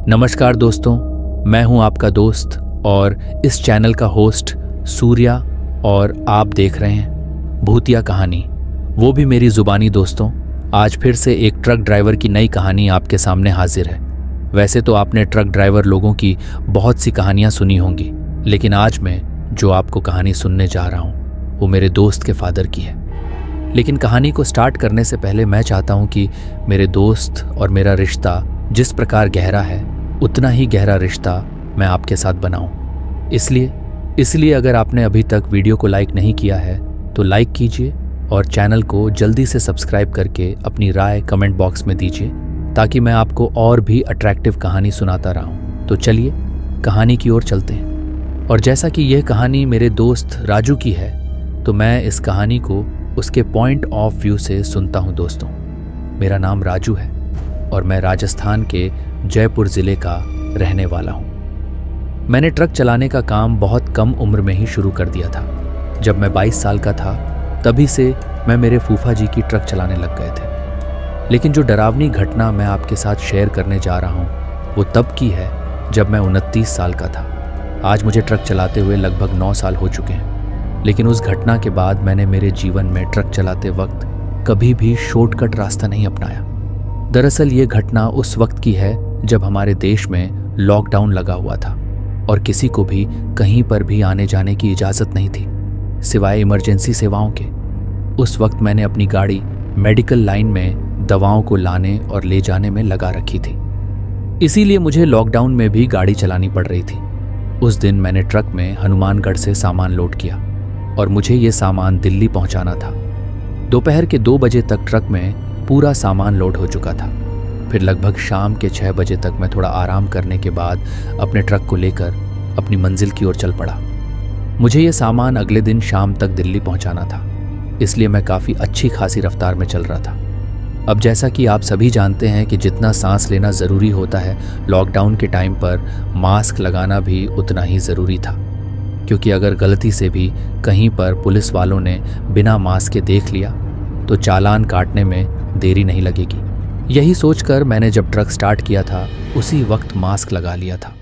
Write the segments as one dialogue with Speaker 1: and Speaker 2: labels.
Speaker 1: नमस्कार दोस्तों, मैं हूं आपका दोस्त और इस चैनल का होस्ट सूर्या और आप देख रहे हैं भूतिया कहानी, वो भी मेरी ज़ुबानी। दोस्तों, आज फिर से एक ट्रक ड्राइवर की नई कहानी आपके सामने हाजिर है। वैसे तो आपने ट्रक ड्राइवर लोगों की बहुत सी कहानियां सुनी होंगी, लेकिन आज मैं जो आपको कहानी सुनने जा रहा हूं वो मेरे दोस्त के फादर की है। लेकिन कहानी को स्टार्ट करने से पहले मैं चाहता हूं कि मेरे दोस्त और मेरा रिश्ता जिस प्रकार गहरा है उतना ही गहरा रिश्ता मैं आपके साथ बनाऊं। इसलिए अगर आपने अभी तक वीडियो को लाइक नहीं किया है तो लाइक कीजिए और चैनल को जल्दी से सब्सक्राइब करके अपनी राय कमेंट बॉक्स में दीजिए, ताकि मैं आपको और भी अट्रैक्टिव कहानी सुनाता रहूं। तो चलिए कहानी की ओर चलते हैं। और जैसा कि यह कहानी मेरे दोस्त राजू की है, तो मैं इस कहानी को उसके पॉइंट ऑफ व्यू से सुनता हूं। दोस्तों, मेरा नाम राजू है और मैं राजस्थान के जयपुर ज़िले का रहने वाला हूं। मैंने ट्रक चलाने का काम बहुत कम उम्र में ही शुरू कर दिया था। जब मैं 22 साल का था तभी से मैं मेरे फूफा जी की ट्रक चलाने लग गए थे। लेकिन जो डरावनी घटना मैं आपके साथ शेयर करने जा रहा हूं वो तब की है जब मैं 29 साल का था। आज मुझे ट्रक चलाते हुए लगभग 9 साल हो चुके हैं, लेकिन उस घटना के बाद मैंने मेरे जीवन में ट्रक चलाते वक्त कभी भी शॉर्टकट रास्ता नहीं अपनाया। दरअसल ये घटना उस वक्त की है जब हमारे देश में लॉकडाउन लगा हुआ था और किसी को भी कहीं पर भी आने जाने की इजाज़त नहीं थी, सिवाय इमरजेंसी सेवाओं के। उस वक्त मैंने अपनी गाड़ी मेडिकल लाइन में दवाओं को लाने और ले जाने में लगा रखी थी, इसीलिए मुझे लॉकडाउन में भी गाड़ी चलानी पड़ रही थी। उस दिन मैंने ट्रक में हनुमानगढ़ से सामान लोड किया और मुझे ये सामान दिल्ली पहुंचाना था। दोपहर के 2 बजे तक ट्रक में पूरा सामान लोड हो चुका था। फिर लगभग शाम के 6 बजे तक मैं थोड़ा आराम करने के बाद अपने ट्रक को लेकर अपनी मंजिल की ओर चल पड़ा। मुझे ये सामान अगले दिन शाम तक दिल्ली पहुंचाना था, इसलिए मैं काफ़ी अच्छी खासी रफ्तार में चल रहा था। अब जैसा कि आप सभी जानते हैं कि जितना सांस लेना ज़रूरी होता है, लॉकडाउन के टाइम पर मास्क लगाना भी उतना ही ज़रूरी था, क्योंकि अगर गलती से भी कहीं पर पुलिस वालों ने बिना मास्क के देख लिया तो चालान काटने में देरी नहीं लगेगी। यही सोचकर मैंने जब ट्रक स्टार्ट किया था उसी वक्त मास्क लगा लिया था।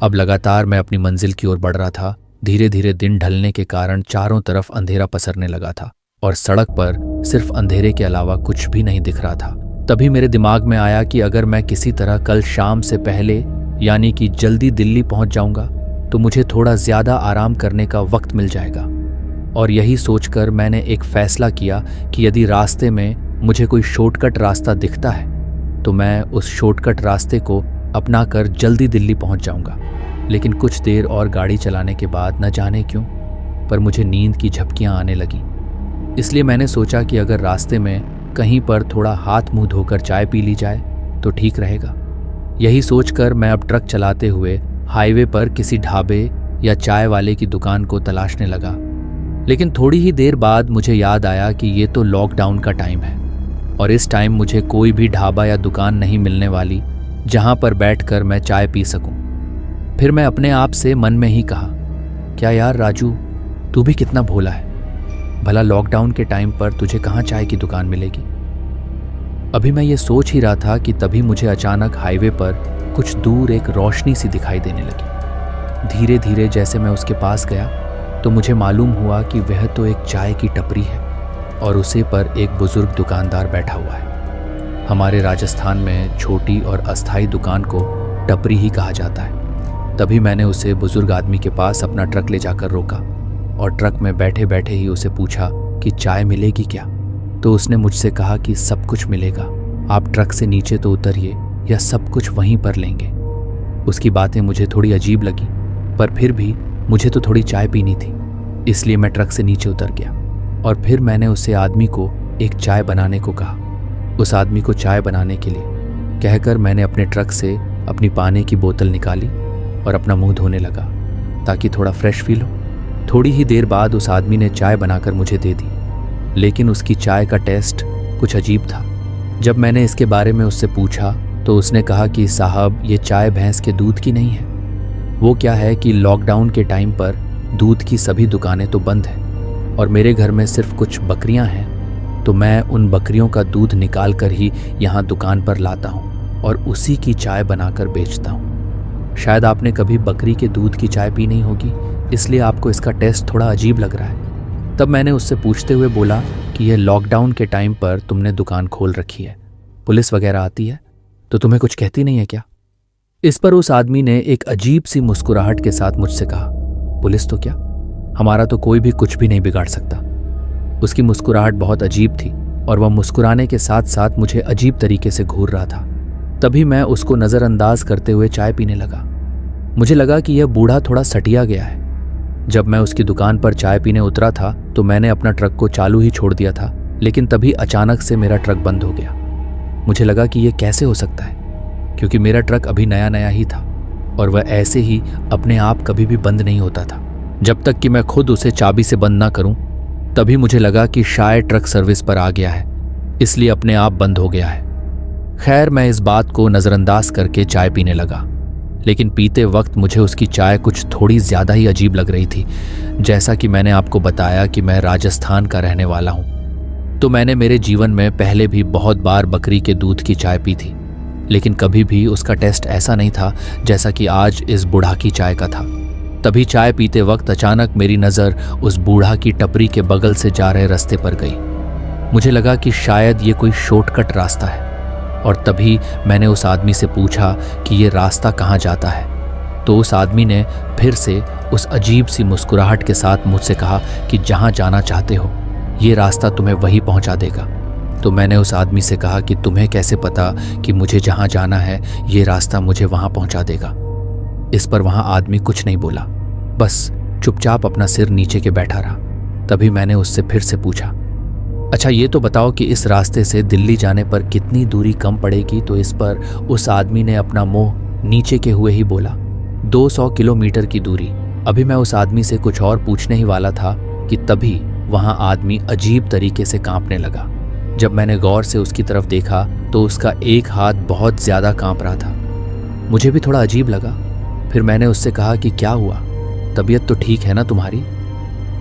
Speaker 1: अब लगातार मैं अपनी मंजिल की ओर बढ़ रहा था। धीरे धीरे दिन ढलने के कारण चारों तरफ अंधेरा पसरने लगा था और सड़क पर सिर्फ अंधेरे के अलावा कुछ भी नहीं दिख रहा था। तभी मेरे दिमाग में आया कि अगर मैं किसी तरह कल शाम से पहले यानी कि जल्दी दिल्ली पहुंच जाऊंगा तो मुझे थोड़ा ज़्यादा आराम करने का वक्त मिल जाएगा। और यही सोचकर मैंने एक फ़ैसला किया कि यदि रास्ते में मुझे कोई शॉर्टकट रास्ता दिखता है तो मैं उस शॉर्टकट रास्ते को अपनाकर जल्दी दिल्ली पहुंच जाऊंगा। लेकिन कुछ देर और गाड़ी चलाने के बाद न जाने क्यों पर मुझे नींद की झपकियां आने लगी। इसलिए मैंने सोचा कि अगर रास्ते में कहीं पर थोड़ा हाथ मुंह धोकर चाय पी ली जाए तो ठीक रहेगा। यही सोचकर मैं अब ट्रक चलाते हुए हाईवे पर किसी ढाबे या चाय वाले की दुकान को तलाशने लगा। लेकिन थोड़ी ही देर बाद मुझे याद आया कि ये तो लॉकडाउन का टाइम है और इस टाइम मुझे कोई भी ढाबा या दुकान नहीं मिलने वाली जहां पर बैठकर मैं चाय पी सकूं। फिर मैं अपने आप से मन में ही कहा, क्या यार राजू, तू भी कितना भोला है। भला लॉकडाउन के टाइम पर तुझे कहाँ चाय की दुकान मिलेगी। अभी मैं ये सोच ही रहा था कि तभी मुझे अचानक हाईवे पर कुछ दूर एक रोशनी सी दिखाई देने लगी। धीरे धीरे जैसे मैं उसके पास गया तो मुझे मालूम हुआ कि वह तो एक चाय की टपरी है और उसे पर एक बुजुर्ग दुकानदार बैठा हुआ है। हमारे राजस्थान में छोटी और अस्थायी दुकान को टपरी ही कहा जाता है। तभी मैंने उसे बुजुर्ग आदमी के पास अपना ट्रक ले जाकर रोका और ट्रक में बैठे बैठे ही उसे पूछा कि चाय मिलेगी क्या। तो उसने मुझसे कहा कि सब कुछ मिलेगा, आप ट्रक से नीचे तो उतरिए या सब कुछ वहीं पर लेंगे। उसकी बातें मुझे थोड़ी अजीब लगी, पर फिर भी मुझे तो थोड़ी चाय पीनी थी, इसलिए मैं ट्रक से नीचे उतर गया और फिर मैंने उसे आदमी को एक चाय बनाने को कहा। उस आदमी को चाय बनाने के लिए कहकर मैंने अपने ट्रक से अपनी पानी की बोतल निकाली और अपना मुंह धोने लगा ताकि थोड़ा फ्रेश फील हो। थोड़ी ही देर बाद उस आदमी ने चाय बनाकर मुझे दे दी, लेकिन उसकी चाय का टेस्ट कुछ अजीब था। जब मैंने इसके बारे में उससे पूछा तो उसने कहा कि साहब, ये चाय भैंस के दूध की नहीं है। वो क्या है कि लॉकडाउन के टाइम पर दूध की सभी दुकानें तो बंद हैं और मेरे घर में सिर्फ कुछ बकरियां हैं, तो मैं उन बकरियों का दूध निकाल कर ही यहाँ दुकान पर लाता हूँ और उसी की चाय बनाकर बेचता हूँ। शायद आपने कभी बकरी के दूध की चाय पी नहीं होगी, इसलिए आपको इसका टेस्ट थोड़ा अजीब लग रहा है। तब मैंने उससे पूछते हुए बोला कि यह लॉकडाउन के टाइम पर तुमने दुकान खोल रखी है, पुलिस वगैरह आती है तो तुम्हें कुछ कहती नहीं है क्या? इस पर उस आदमी ने एक अजीब सी मुस्कुराहट के साथ मुझसे कहा, पुलिस तो क्या, हमारा तो कोई भी कुछ भी नहीं बिगाड़ सकता। उसकी मुस्कुराहट बहुत अजीब थी और वह मुस्कुराने के साथ साथ मुझे अजीब तरीके से घूर रहा था। तभी मैं उसको नज़रअंदाज करते हुए चाय पीने लगा। मुझे लगा कि यह बूढ़ा थोड़ा सटिया गया है। जब मैं उसकी दुकान पर चाय पीने उतरा था तो मैंने अपना ट्रक को चालू ही छोड़ दिया था, लेकिन तभी अचानक से मेरा ट्रक बंद हो गया। मुझे लगा कि यह कैसे हो सकता है, क्योंकि मेरा ट्रक अभी नया नया ही था और वह ऐसे ही अपने आप कभी भी बंद नहीं होता था जब तक कि मैं खुद उसे चाबी से बंद ना करूं। तभी मुझे लगा कि शायद ट्रक सर्विस पर आ गया है, इसलिए अपने आप बंद हो गया है। खैर, मैं इस बात को नज़रअंदाज करके चाय पीने लगा, लेकिन पीते वक्त मुझे उसकी चाय कुछ थोड़ी ज़्यादा ही अजीब लग रही थी। जैसा कि मैंने आपको बताया कि मैं राजस्थान का रहने वाला हूँ, तो मैंने मेरे जीवन में पहले भी बहुत बार बकरी के दूध की चाय पी थी, लेकिन कभी भी उसका टेस्ट ऐसा नहीं था जैसा कि आज इस बूढ़ा की चाय का था। तभी चाय पीते वक्त अचानक मेरी नज़र उस बूढ़ा की टपरी के बगल से जा रहे रास्ते पर गई। मुझे लगा कि शायद ये कोई शॉर्टकट रास्ता है, और तभी मैंने उस आदमी से पूछा कि ये रास्ता कहाँ जाता है। तो उस आदमी ने फिर से उस अजीब सी मुस्कुराहट के साथ मुझसे कहा कि जहाँ जाना चाहते हो ये रास्ता तुम्हें वहीं पहुँचा देगा। तो मैंने उस आदमी से कहा कि तुम्हें कैसे पता कि मुझे जहाँ जाना है ये रास्ता मुझे वहाँ पहुँचा देगा। इस पर वहाँ आदमी कुछ नहीं बोला, बस चुपचाप अपना सिर नीचे के बैठा रहा। तभी मैंने उससे फिर से पूछा, अच्छा ये तो बताओ कि इस रास्ते से दिल्ली जाने पर कितनी दूरी कम पड़ेगी? तो इस पर उस आदमी ने अपना मुंह नीचे के हुए ही बोला, 200 किलोमीटर की दूरी। अभी मैं उस आदमी से कुछ और पूछने ही वाला था कि तभी वहाँ आदमी अजीब तरीके से कांपने लगा। जब मैंने गौर से उसकी तरफ देखा तो उसका एक हाथ बहुत ज़्यादा कांप रहा था। मुझे भी थोड़ा अजीब लगा। फिर मैंने उससे कहा कि क्या हुआ, तबीयत तो ठीक है ना तुम्हारी?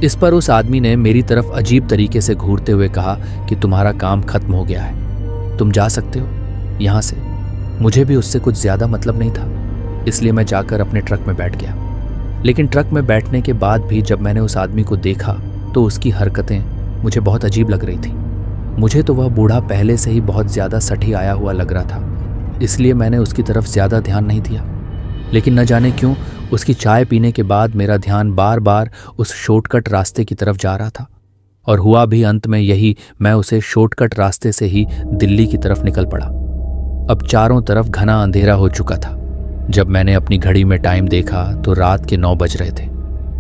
Speaker 1: इस पर उस आदमी ने मेरी तरफ अजीब तरीके से घूरते हुए कहा कि तुम्हारा काम खत्म हो गया है, तुम जा सकते हो यहाँ से। मुझे भी उससे कुछ ज़्यादा मतलब नहीं था, इसलिए मैं जाकर अपने ट्रक में बैठ गया। लेकिन ट्रक में बैठने के बाद भी जब मैंने उस आदमी को देखा तो उसकी हरकतें मुझे बहुत अजीब लग रही थी। मुझे तो वह बूढ़ा पहले से ही बहुत ज़्यादा सठी आया हुआ लग रहा था, इसलिए मैंने उसकी तरफ ज़्यादा ध्यान नहीं दिया। लेकिन न जाने क्यों उसकी चाय पीने के बाद मेरा ध्यान बार बार उस शॉर्टकट रास्ते की तरफ जा रहा था, और हुआ भी अंत में यही, मैं उसे शॉर्टकट रास्ते से ही दिल्ली की तरफ निकल पड़ा। अब चारों तरफ घना अंधेरा हो चुका था। जब मैंने अपनी घड़ी में टाइम देखा तो रात के 9 बज रहे थे।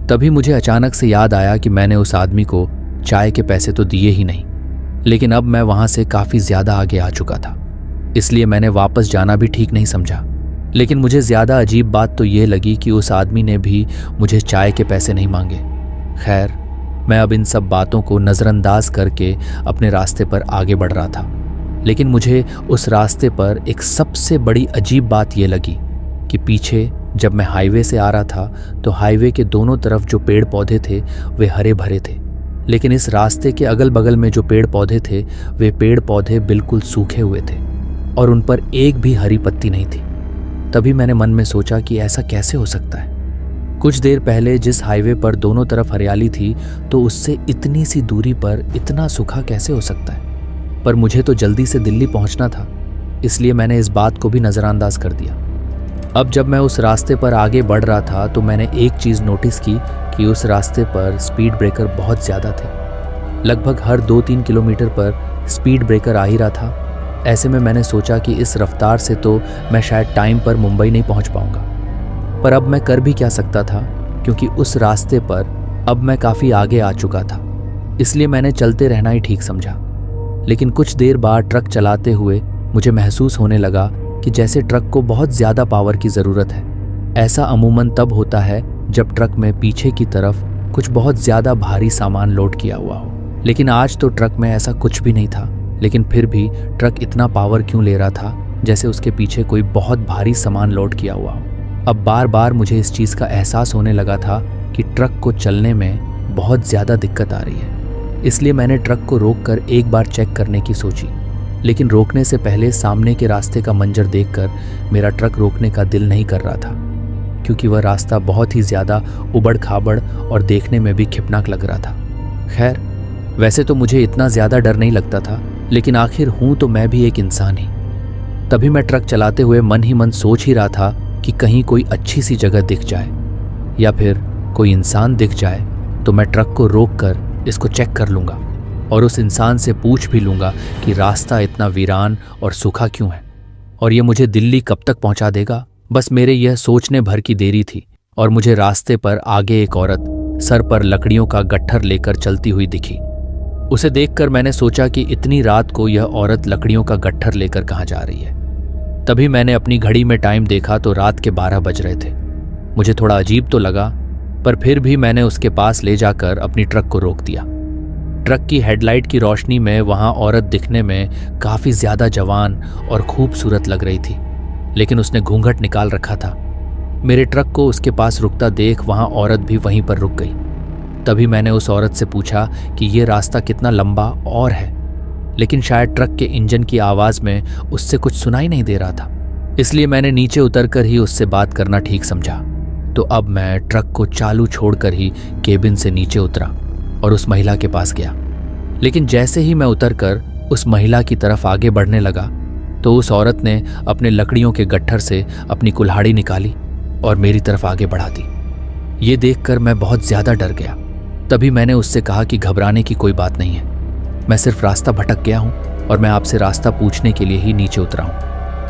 Speaker 1: तभी मुझे अचानक से याद आया कि मैंने उस आदमी को चाय के पैसे तो दिए ही नहीं, लेकिन अब मैं वहां से काफ़ी ज़्यादा आगे आ चुका था, इसलिए मैंने वापस जाना भी ठीक नहीं समझा। लेकिन मुझे ज़्यादा अजीब बात तो ये लगी कि उस आदमी ने भी मुझे चाय के पैसे नहीं मांगे। खैर, मैं अब इन सब बातों को नज़रअंदाज करके अपने रास्ते पर आगे बढ़ रहा था। लेकिन मुझे उस रास्ते पर एक सबसे बड़ी अजीब बात ये लगी कि पीछे जब मैं हाईवे से आ रहा था तो हाईवे के दोनों तरफ जो पेड़ पौधे थे वे हरे भरे थे, लेकिन इस रास्ते के अगल बगल में जो पेड़ पौधे थे वे पेड़ पौधे बिल्कुल सूखे हुए थे और उन पर एक भी हरी पत्ती नहीं थी। तभी मैंने मन में सोचा कि ऐसा कैसे हो सकता है। कुछ देर पहले जिस हाईवे पर दोनों तरफ हरियाली थी तो उससे इतनी सी दूरी पर इतना सूखा कैसे हो सकता है। पर मुझे तो जल्दी से दिल्ली पहुंचना था, इसलिए मैंने इस बात को भी नज़रअंदाज कर दिया। अब जब मैं उस रास्ते पर आगे बढ़ रहा था तो मैंने एक चीज़ नोटिस की कि उस रास्ते पर स्पीड ब्रेकर बहुत ज़्यादा थे। लगभग हर 2-3 किलोमीटर पर स्पीड ब्रेकर आ ही रहा था। ऐसे में मैंने सोचा कि इस रफ्तार से तो मैं शायद टाइम पर मुंबई नहीं पहुंच पाऊंगा। पर अब मैं कर भी क्या सकता था, क्योंकि उस रास्ते पर अब मैं काफ़ी आगे आ चुका था, इसलिए मैंने चलते रहना ही ठीक समझा। लेकिन कुछ देर बाद ट्रक चलाते हुए मुझे महसूस होने लगा कि जैसे ट्रक को बहुत ज़्यादा पावर की ज़रूरत है। ऐसा अमूमन तब होता है जब ट्रक में पीछे की तरफ कुछ बहुत ज़्यादा भारी सामान लोड किया हुआ हो, लेकिन आज तो ट्रक में ऐसा कुछ भी नहीं था। लेकिन फिर भी ट्रक इतना पावर क्यों ले रहा था, जैसे उसके पीछे कोई बहुत भारी सामान लोड किया हुआ हो। अब बार बार मुझे इस चीज़ का एहसास होने लगा था कि ट्रक को चलने में बहुत ज़्यादा दिक्कत आ रही है, इसलिए मैंने ट्रक को रोककर एक बार चेक करने की सोची। लेकिन रोकने से पहले सामने के रास्ते का मंजर देखकर मेरा ट्रक रोकने का दिल नहीं कर रहा था, क्योंकि वह रास्ता बहुत ही ज़्यादा उबड़ खाबड़ और देखने में भी खिपनाक लग रहा था। खैर, वैसे तो मुझे इतना ज़्यादा डर नहीं लगता था, लेकिन आखिर हूँ तो मैं भी एक इंसान ही। तभी मैं ट्रक चलाते हुए मन ही मन सोच ही रहा था कि कहीं कोई अच्छी सी जगह दिख जाए या फिर कोई इंसान दिख जाए तो मैं ट्रक को रोककर इसको चेक कर लूँगा और उस इंसान से पूछ भी लूँगा कि रास्ता इतना वीरान और सूखा क्यों है और ये मुझे दिल्ली कब तक पहुँचा देगा। बस मेरे यह सोचने भर की देरी थी और मुझे रास्ते पर आगे एक औरत सर पर लकड़ियों का गट्ठर लेकर चलती हुई दिखी। उसे देखकर मैंने सोचा कि इतनी रात को यह औरत लकड़ियों का गट्ठर लेकर कहाँ जा रही है। तभी मैंने अपनी घड़ी में टाइम देखा तो रात के 12 बज रहे थे। मुझे थोड़ा अजीब तो लगा, पर फिर भी मैंने उसके पास ले जाकर अपनी ट्रक को रोक दिया। ट्रक की हेडलाइट की रोशनी में वहां औरत दिखने में काफी ज्यादा जवान और खूबसूरत लग रही थी, लेकिन उसने घूंघट निकाल रखा था। मेरे ट्रक को उसके पास रुकता देख वहां औरत भी वहीं पर रुक गई। तभी मैंने उस औरत से पूछा कि ये रास्ता कितना लंबा और है, लेकिन शायद ट्रक के इंजन की आवाज में उससे कुछ सुनाई नहीं दे रहा था, इसलिए मैंने नीचे उतरकर ही उससे बात करना ठीक समझा। तो अब मैं ट्रक को चालू छोड़कर ही केबिन से नीचे उतरा और उस महिला के पास गया। लेकिन जैसे ही मैं उतरकर उस महिला की तरफ आगे बढ़ने लगा तो उस औरत ने अपने लकड़ियों के गट्ठर से अपनी कुल्हाड़ी निकाली और मेरी तरफ आगे बढ़ा दी। ये देखकर मैं बहुत ज्यादा डर गया। तभी मैंने उससे कहा कि घबराने की कोई बात नहीं है, मैं सिर्फ रास्ता भटक गया हूं और मैं आपसे रास्ता पूछने के लिए ही नीचे उतरा हूं,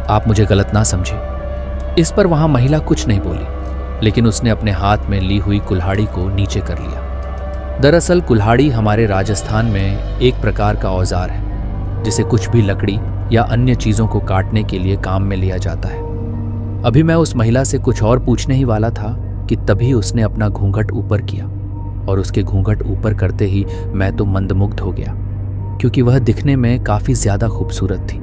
Speaker 1: आप मुझे गलत ना समझे। इस पर वहां महिला कुछ नहीं बोली, लेकिन उसने अपने हाथ में ली हुई कुल्हाड़ी को नीचे कर लिया। दरअसल कुल्हाड़ी हमारे राजस्थान में एक प्रकार का औजार है जिसे कुछ भी लकड़ी या अन्य चीजों को काटने के लिए काम में लिया जाता है। अभी मैं उस महिला से कुछ और पूछने ही वाला था कि तभी उसने अपना घूंघट ऊपर किया और उसके घूंघट ऊपर करते ही मैं तो मंदमुग्ध हो गया, क्योंकि वह दिखने में काफी ज्यादा खूबसूरत थी।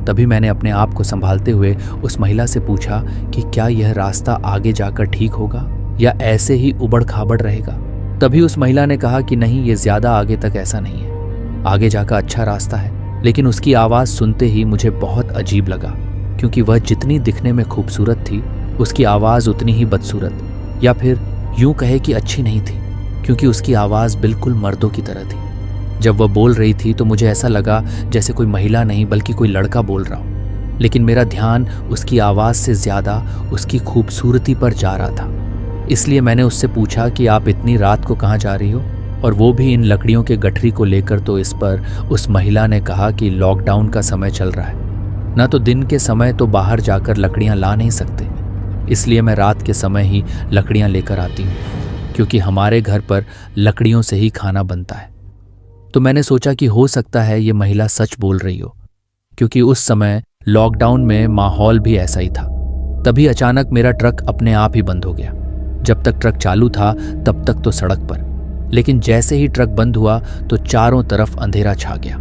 Speaker 1: तभी मैंने अपने आप को संभालते हुए उस महिला से पूछा कि क्या यह रास्ता आगे जाकर ठीक होगा या ऐसे ही उबड़ खाबड़ रहेगा। तभी उस महिला ने कहा कि नहीं, ये ज्यादा आगे तक ऐसा नहीं है, आगे जाकर अच्छा रास्ता है। लेकिन उसकी आवाज सुनते ही मुझे बहुत अजीब लगा, क्योंकि वह जितनी दिखने में खूबसूरत थी उसकी आवाज उतनी ही बदसूरत, या फिर यूं कहे कि अच्छी नहीं थी, क्योंकि उसकी आवाज बिल्कुल मर्दों की तरह थी। जब वह बोल रही थी तो मुझे ऐसा लगा जैसे कोई महिला नहीं बल्कि कोई लड़का बोल रहा हो, लेकिन मेरा ध्यान उसकी आवाज से ज्यादा उसकी खूबसूरती पर जा रहा था। इसलिए मैंने उससे पूछा कि आप इतनी रात को कहाँ जा रही हो, और वो भी इन लकड़ियों के गठरी को लेकर। तो इस पर उस महिला ने कहा कि लॉकडाउन का समय चल रहा है, ना तो दिन के समय तो बाहर जाकर लकड़ियाँ ला नहीं सकते, इसलिए मैं रात के समय ही लकड़ियाँ लेकर आती हूँ, क्योंकि हमारे घर पर लकड़ियों से ही खाना बनता है। तो मैंने सोचा कि हो सकता है ये महिला सच बोल रही हो, क्योंकि उस समय लॉकडाउन में माहौल भी ऐसा ही था। तभी अचानक मेरा ट्रक अपने आप ही बंद हो गया। जब तक ट्रक चालू था तब तक तो सड़क पर, लेकिन जैसे ही ट्रक बंद हुआ तो चारों तरफ अंधेरा छा गया।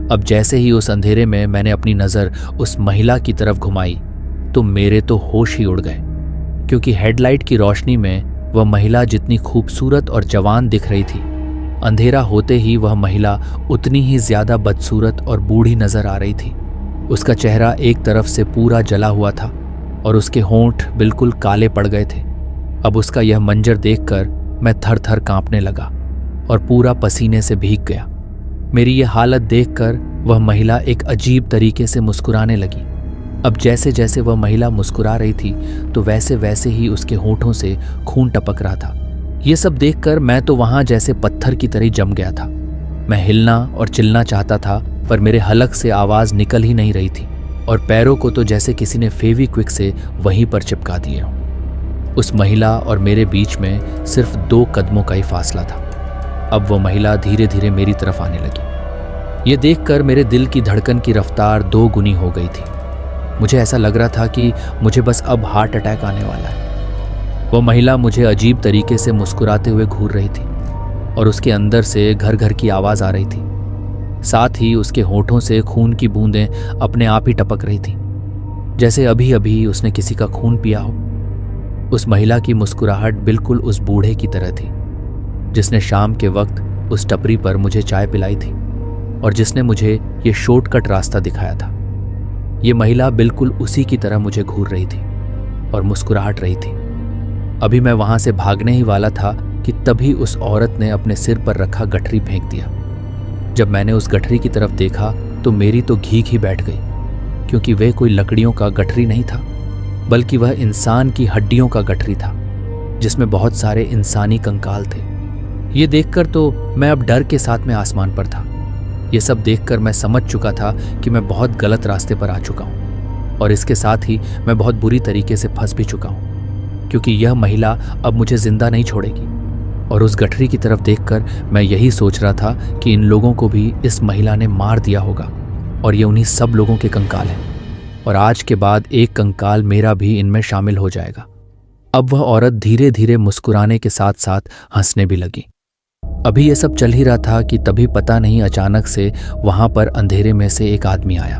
Speaker 1: अब जैसे ही उस अंधेरे में मैंने अपनी नज़र उस महिला की तरफ घुमाई तो मेरे तो होश ही उड़ गए, क्योंकि हेडलाइट की रोशनी में वह महिला जितनी खूबसूरत और जवान दिख रही थी, अंधेरा होते ही वह महिला उतनी ही ज्यादा बदसूरत और बूढ़ी नजर आ रही थी। उसका चेहरा एक तरफ से पूरा जला हुआ था और उसके होंठ बिल्कुल काले पड़ गए थे। अब उसका यह मंजर देखकर मैं थर थर कांपने लगा और पूरा पसीने से भीग गया। मेरी यह हालत देखकर वह महिला एक अजीब तरीके से मुस्कुराने लगी। अब जैसे जैसे वह महिला मुस्कुरा रही थी तो वैसे वैसे ही उसके होंठों से खून टपक रहा था। ये सब देखकर मैं तो वहां जैसे पत्थर की तरह जम गया था। मैं हिलना और चिल्लना चाहता था, पर मेरे हलक से आवाज निकल ही नहीं रही थी और पैरों को तो जैसे किसी ने फेविक्विक से वहीं पर चिपका दिए हो। उस महिला और मेरे बीच में सिर्फ 2 कदमों का ही फासला था। अब वो महिला धीरे धीरे मेरी तरफ आने लगी। ये देखकर मेरे दिल की धड़कन की रफ्तार 2 गुनी हो गई थी। मुझे ऐसा लग रहा था कि मुझे बस अब हार्ट अटैक आने वाला है। वो महिला मुझे अजीब तरीके से मुस्कुराते हुए घूर रही थी और उसके अंदर से घर घर की आवाज आ रही थी। साथ ही उसके होठों से खून की बूंदें अपने आप ही टपक रही थी, जैसे अभी अभी उसने किसी का खून पिया हो। उस महिला की मुस्कुराहट बिल्कुल उस बूढ़े की तरह थी जिसने शाम के वक्त उस टपरी पर मुझे चाय पिलाई थी। और जिसने मुझे ये शॉर्टकट रास्ता दिखाया था। ये महिला बिल्कुल उसी की तरह मुझे घूर रही थी और मुस्कुराहट रही थी। अभी मैं वहां से भागने ही वाला था कि तभी उस औरत ने अपने सिर पर रखा गठरी फेंक दिया। जब मैंने उस गठरी की तरफ देखा तो मेरी तो घीक ही बैठ गई, क्योंकि वह कोई लकड़ियों का गठरी नहीं था, बल्कि वह इंसान की हड्डियों का गठरी था, जिसमें बहुत सारे इंसानी कंकाल थे। ये देखकर तो मैं अब डर के साथ में आसमान पर था। ये सब देखकर मैं समझ चुका था कि मैं बहुत गलत रास्ते पर आ चुका हूँ और इसके साथ ही मैं बहुत बुरी तरीके से फंस भी चुका हूँ, क्योंकि यह महिला अब मुझे जिंदा नहीं छोड़ेगी। और उस गठरी की तरफ देखकर मैं यही सोच रहा था कि इन लोगों को भी इस महिला ने मार दिया होगा और ये उन्हीं सब लोगों के कंकाल हैं, और आज के बाद एक कंकाल मेरा भी इनमें शामिल हो जाएगा। अब वह औरत धीरे धीरे मुस्कुराने के साथ साथ हंसने भी लगी। अभी ये सब चल ही रहा था कि तभी पता नहीं अचानक से वहां पर अंधेरे में से एक आदमी आया।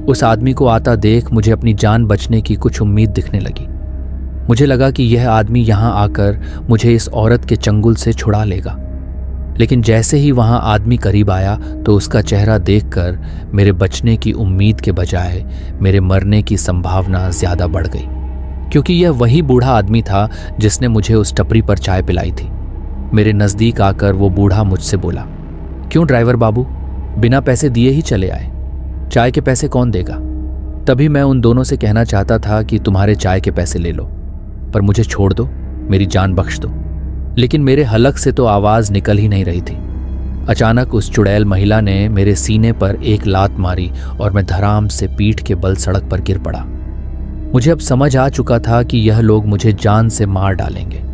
Speaker 1: उस आदमी को आता देख मुझे अपनी जान बचने की कुछ उम्मीद दिखने लगी। मुझे लगा कि यह आदमी यहां आकर मुझे इस औरत के चंगुल से छुड़ा लेगा, लेकिन जैसे ही वहां आदमी करीब आया तो उसका चेहरा देखकर मेरे बचने की उम्मीद के बजाय मेरे मरने की संभावना ज्यादा बढ़ गई, क्योंकि यह वही बूढ़ा आदमी था जिसने मुझे उस टपरी पर चाय पिलाई थी। मेरे नज़दीक आकर वो बूढ़ा मुझसे बोला, क्यों ड्राइवर बाबू, बिना पैसे दिए ही चले आए? चाय के पैसे कौन देगा? तभी मैं उन दोनों से कहना चाहता था कि तुम्हारे चाय के पैसे ले लो, पर मुझे छोड़ दो, मेरी जान बख्श दो, लेकिन मेरे हलक से तो आवाज़ निकल ही नहीं रही थी। अचानक उस चुड़ैल महिला ने मेरे सीने पर एक लात मारी और मैं धड़ाम से पीठ के बल सड़क पर गिर पड़ा। मुझे अब समझ आ चुका था कि यह लोग मुझे जान से मार डालेंगे।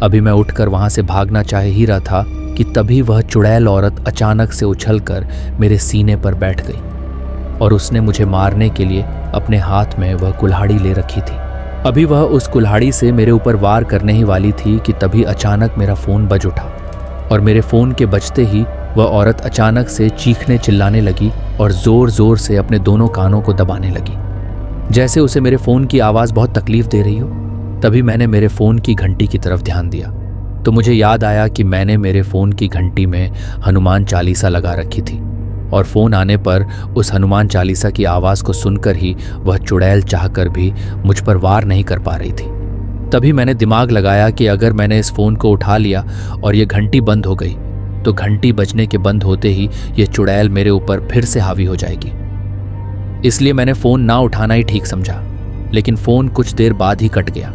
Speaker 1: अभी मैं उठकर वहां से भागना चाह ही रहा था कि तभी वह चुड़ैल औरत अचानक से उछलकर मेरे सीने पर बैठ गई और उसने मुझे मारने के लिए अपने हाथ में वह कुल्हाड़ी ले रखी थी। अभी वह उस कुल्हाड़ी से मेरे ऊपर वार करने ही वाली थी कि तभी अचानक मेरा फ़ोन बज उठा और मेरे फ़ोन के बजते ही वह औरत अचानक से चीखने चिल्लाने लगी और ज़ोर ज़ोर से अपने दोनों कानों को दबाने लगी, जैसे उसे मेरे फ़ोन की आवाज़ बहुत तकलीफ दे रही हो। तभी मैंने मेरे फ़ोन की घंटी की तरफ ध्यान दिया तो मुझे याद आया कि मैंने मेरे फ़ोन की घंटी में हनुमान चालीसा लगा रखी थी, और फ़ोन आने पर उस हनुमान चालीसा की आवाज़ को सुनकर ही वह चुड़ैल चाहकर भी मुझ पर वार नहीं कर पा रही थी। तभी मैंने दिमाग लगाया कि अगर मैंने इस फ़ोन को उठा लिया और ये घंटी बंद हो गई तो घंटी बजने के बंद होते ही ये चुड़ैल मेरे ऊपर फिर से हावी हो जाएगी। इसलिए मैंने फ़ोन ना उठाना ही ठीक समझा, लेकिन फ़ोन कुछ देर बाद ही कट गया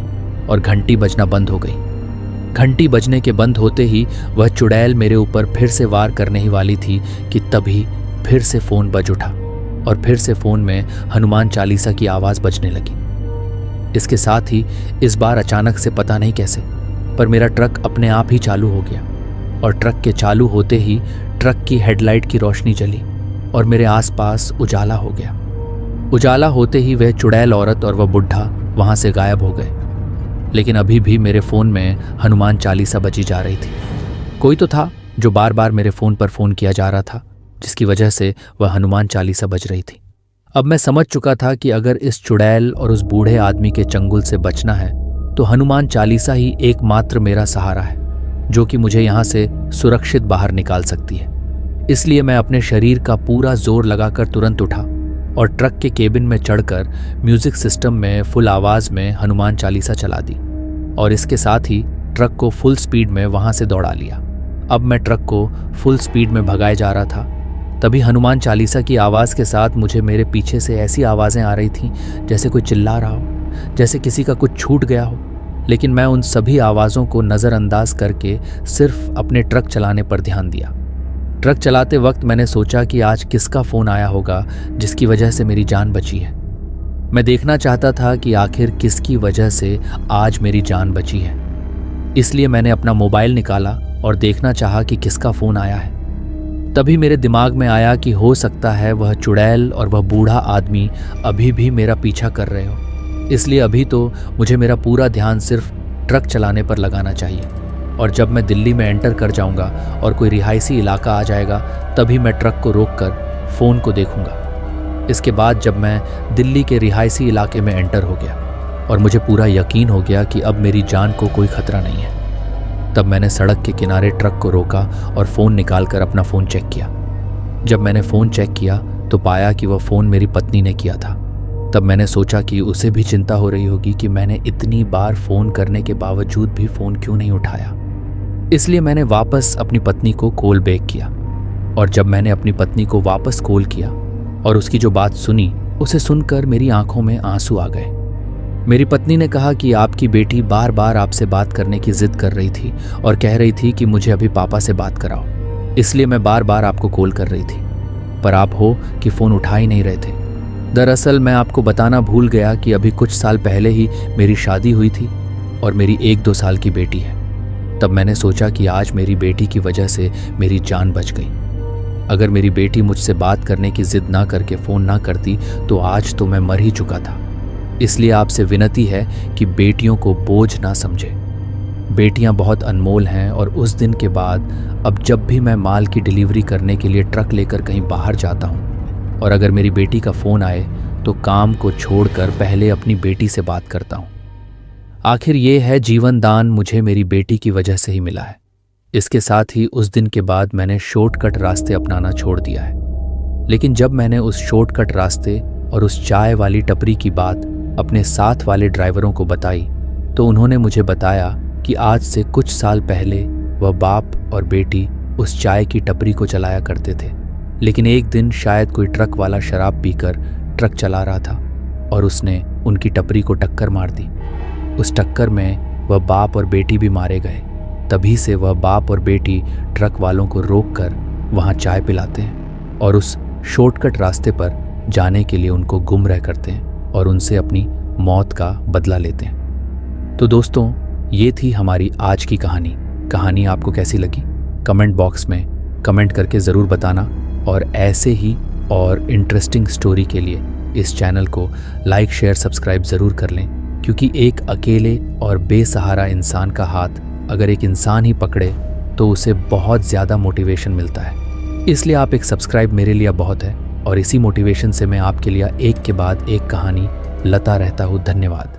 Speaker 1: और घंटी बजना बंद हो गई। घंटी बजने के बंद होते ही वह चुड़ैल मेरे ऊपर फिर से वार करने ही वाली थी कि तभी फिर से फ़ोन बज उठा और फिर से फ़ोन में हनुमान चालीसा की आवाज़ बजने लगी। इसके साथ ही इस बार अचानक से पता नहीं कैसे पर मेरा ट्रक अपने आप ही चालू हो गया, और ट्रक के चालू होते ही ट्रक की हेडलाइट की रोशनी जली और मेरे आसपास उजाला हो गया। उजाला होते ही वह चुड़ैल औरत और वह बुढ़ा वहाँ से गायब हो गए, लेकिन अभी भी मेरे फ़ोन में हनुमान चालीसा बजी जा रही थी। कोई तो था जो बार बार मेरे फ़ोन पर फ़ोन किया जा रहा था, जिसकी वजह से वह हनुमान चालीसा बज रही थी। अब मैं समझ चुका था कि अगर इस चुड़ैल और उस बूढ़े आदमी के चंगुल से बचना है तो हनुमान चालीसा ही एकमात्र मेरा सहारा है, जो कि मुझे यहाँ से सुरक्षित बाहर निकाल सकती है। इसलिए मैं अपने शरीर का पूरा जोर लगाकर तुरंत उठा और ट्रक के केबिन में चढ़कर म्यूजिक सिस्टम में फुल आवाज़ में हनुमान चालीसा चला दी और इसके साथ ही ट्रक को फुल स्पीड में वहाँ से दौड़ा लिया। अब मैं ट्रक को फुल स्पीड में भगाए जा रहा था। तभी हनुमान चालीसा की आवाज़ के साथ मुझे मेरे पीछे से ऐसी आवाज़ें आ रही थीं जैसे कोई चिल्ला रहा हो, जैसे किसी का कुछ छूट गया हो, लेकिन मैं उन सभी आवाज़ों को नज़रअंदाज करके सिर्फ अपने ट्रक चलाने पर ध्यान दिया। ट्रक चलाते वक्त मैंने सोचा कि आज किसका फ़ोन आया होगा जिसकी वजह से मेरी जान बची है। मैं देखना चाहता था कि आखिर किसकी वजह से आज मेरी जान बची है। इसलिए मैंने अपना मोबाइल निकाला और देखना चाहा कि किसका फ़ोन आया है। तभी मेरे दिमाग में आया कि हो सकता है वह चुड़ैल और वह बूढ़ा आदमी अभी भी मेरा पीछा कर रहे हो। इसलिए अभी तो मुझे मेरा पूरा ध्यान सिर्फ ट्रक चलाने पर लगाना चाहिए, और जब मैं दिल्ली में एंटर कर जाऊंगा और कोई रिहायशी इलाका आ जाएगा तभी मैं ट्रक को रोककर फ़ोन को देखूंगा। इसके बाद जब मैं दिल्ली के रिहायशी इलाके में एंटर हो गया और मुझे पूरा यकीन हो गया कि अब मेरी जान को कोई खतरा नहीं है, तब मैंने सड़क के किनारे ट्रक को रोका और फ़ोन निकालकर अपना फ़ोन चेक किया। जब मैंने फ़ोन चेक किया तो पाया कि वह फ़ोन मेरी पत्नी ने किया था। तब मैंने सोचा कि उसे भी चिंता हो रही होगी कि मैंने इतनी बार फ़ोन करने के बावजूद भी फ़ोन क्यों नहीं उठाया। इसलिए मैंने वापस अपनी पत्नी को कॉल बैक किया, और जब मैंने अपनी पत्नी को वापस कॉल किया और उसकी जो बात सुनी, उसे सुनकर मेरी आंखों में आंसू आ गए। मेरी पत्नी ने कहा कि आपकी बेटी बार बार आपसे बात करने की जिद कर रही थी और कह रही थी कि मुझे अभी पापा से बात कराओ, इसलिए मैं बार बार आपको कॉल कर रही थी, पर आप हो कि फ़ोन उठा ही नहीं रहे थे। दरअसल मैं आपको बताना भूल गया कि अभी कुछ साल पहले ही मेरी शादी हुई थी और मेरी 1-2 साल की बेटी है। तब मैंने सोचा कि आज मेरी बेटी की वजह से मेरी जान बच गई। अगर मेरी बेटी मुझसे बात करने की जिद ना करके फ़ोन ना करती तो आज तो मैं मर ही चुका था। इसलिए आपसे विनती है कि बेटियों को बोझ ना समझे। बेटियां बहुत अनमोल हैं, और उस दिन के बाद अब जब भी मैं माल की डिलीवरी करने के लिए ट्रक लेकर कहीं बाहर जाता हूं और अगर मेरी बेटी का फ़ोन आए तो काम को छोड़कर पहले अपनी बेटी से बात करता हूं। आखिर ये है जीवन दान मुझे मेरी बेटी की वजह से ही मिला है। इसके साथ ही उस दिन के बाद मैंने शॉर्टकट रास्ते अपनाना छोड़ दिया है। लेकिन जब मैंने उस शॉर्टकट रास्ते और उस चाय वाली टपरी की बात अपने साथ वाले ड्राइवरों को बताई तो उन्होंने मुझे बताया कि आज से कुछ साल पहले वह बाप और बेटी उस चाय की टपरी को चलाया करते थे। लेकिन एक दिन शायद कोई ट्रक वाला शराब पीकर ट्रक चला रहा था और उसने उनकी टपरी को टक्कर मार दी। उस टक्कर में वह बाप और बेटी भी मारे गए। तभी से वह बाप और बेटी ट्रक वालों को रोककर वहाँ चाय पिलाते हैं और उस शॉर्टकट रास्ते पर जाने के लिए उनको गुमराह करते हैं और उनसे अपनी मौत का बदला लेते हैं। तो दोस्तों, ये थी हमारी आज की कहानी आपको कैसी लगी कमेंट बॉक्स में कमेंट करके ज़रूर बताना, और ऐसे ही और इंटरेस्टिंग स्टोरी के लिए इस चैनल को लाइक शेयर सब्सक्राइब ज़रूर कर लें, क्योंकि एक अकेले और बेसहारा इंसान का हाथ अगर एक इंसान ही पकड़े तो उसे बहुत ज़्यादा मोटिवेशन मिलता है। इसलिए आप एक सब्सक्राइब मेरे लिए बहुत है, और इसी मोटिवेशन से मैं आपके लिए एक के बाद एक कहानी लाता रहता हूँ। धन्यवाद।